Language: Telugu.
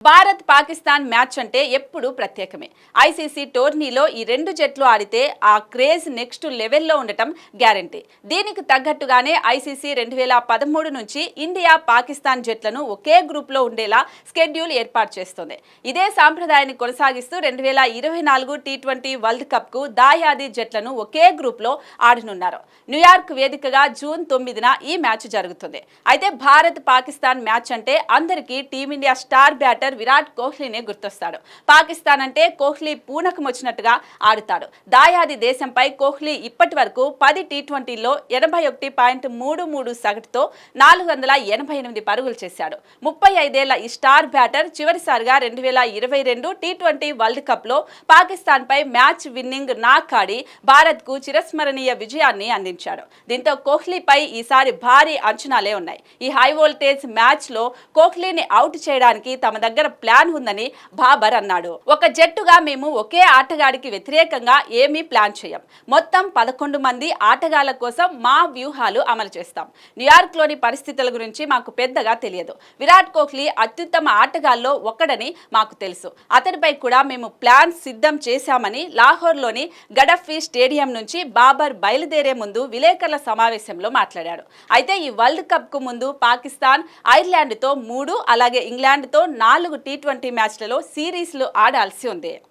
భారత్ పాకిస్తాన్ మ్యాచ్ అంటే ఎప్పుడు ప్రత్యేకమే. ఐసీసీ టోర్నీలో ఈ రెండు జట్లు ఆడితే ఆ క్రేజ్ నెక్స్ట్ లెవెల్లో ఉండటం గ్యారంటీ. దీనికి తగ్గట్టుగానే ఐసీసీ 2013 నుంచి ఇండియా పాకిస్తాన్ జట్లను ఒకే గ్రూప్లో ఉండేలా స్కెడ్యూల్ ఏర్పాటు చేస్తోంది. ఇదే సాంప్రదాయాన్ని కొనసాగిస్తూ 2024 టీ20 వరల్డ్ కప్కు దాయాది జట్లను ఒకే గ్రూప్లో ఆడనున్నారు. న్యూయార్క్ వేదికగా జూన్ 9న ఈ మ్యాచ్ జరుగుతుంది. అయితే భారత్ పాకిస్తాన్ మ్యాచ్ అంటే అందరికీ టీమిండియా స్టార్ బ్యాటర్ విరాట్ కోహ్లీనే గుర్తొస్తాడు. పాకిస్తాన్ అంటే కోహ్లీ పూనకం వచ్చినట్టుగా ఆడుతాడు. దాయాది దేశంపై కోహ్లీ ఇప్పటి వరకు 10 టీ20ల్లో 81.33 సగటుతో 488 పరుగులు చేశాడు. 35 ఏళ్ల ఈ స్టార్ బ్యాటర్ చివరిసారిగా 2022 టీ20 వరల్డ్ కప్ లో పాకిస్తాన్ పై మ్యాచ్ విన్నింగ్ నాక్ ఆడి భారత్ కు చిరస్మరణీయ విజయాన్ని అందించాడు. దీంతో కోహ్లీపై ఈసారి భారీ అంచనాలే ఉన్నాయి. ఈ హై వోల్టేజ్ మ్యాచ్ లో కోహ్లీని అవుట్ చేయడానికి తమ దగ్గర ప్లాన్ ఉందని బాబర్ అన్నాడు. ఒక జట్టుగా మేము ఒకే ఆటగాడికి వ్యతిరేకంగా ఏమీ ప్లాన్ చేయం. మొత్తం 11 మంది ఆటగాళ్ల కోసం మా వ్యూహాలు అమలు చేస్తాం. న్యూయార్క్ లోని పరిస్థితుల గురించి మాకు పెద్దగా తెలియదు. విరాట్ కోహ్లీ అత్యుత్తమ ఆటగాళ్లలో ఒకడని మాకు తెలుసు. అతడిపై కూడా మేము ప్లాన్ సిద్ధం చేశామని లాహోర్లోని గడఫీ స్టేడియం నుంచి బాబర్ బయలుదేరే ముందు విలేకరుల సమావేశంలో మాట్లాడాడు. అయితే ఈ వరల్డ్ కప్ కు ముందు పాకిస్తాన్ ఐర్లాండ్తో 3 అలాగే ఇంగ్లాండ్తో 4 టీ20 మ్యాచ్లలో సిరీస్లు ఆడాల్సి ఉంది.